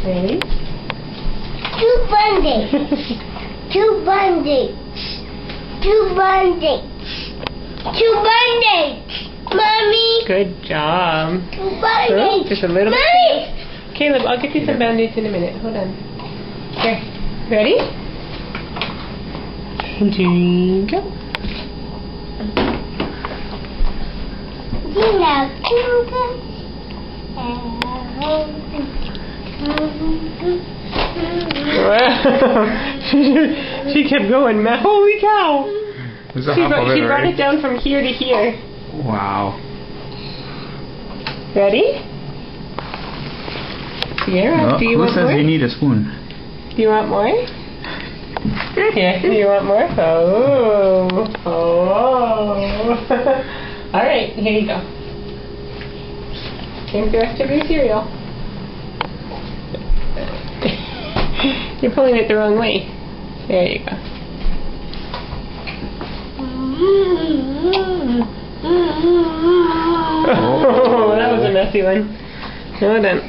Ready? Two Band-Aids. Two Band-Aids. Two Band-Aids. Two Band-Aids. Mommy. Good job. Two Band-Aids. Just a little bit. Mommy. Caleb, I'll get you some Band-Aids in a minute. Hold on. Here. Ready? Jingle. She kept going, man. Holy cow! She brought it down from here to here. Wow. Ready? Sierra, do you want more? Who says you need a spoon? Do you want more? Yeah, do you want more? Oh. Oh. Alright, here you go. Drink the rest of your cereal. You're pulling it the wrong way. There you go. Oh, that was a messy one. Hold on.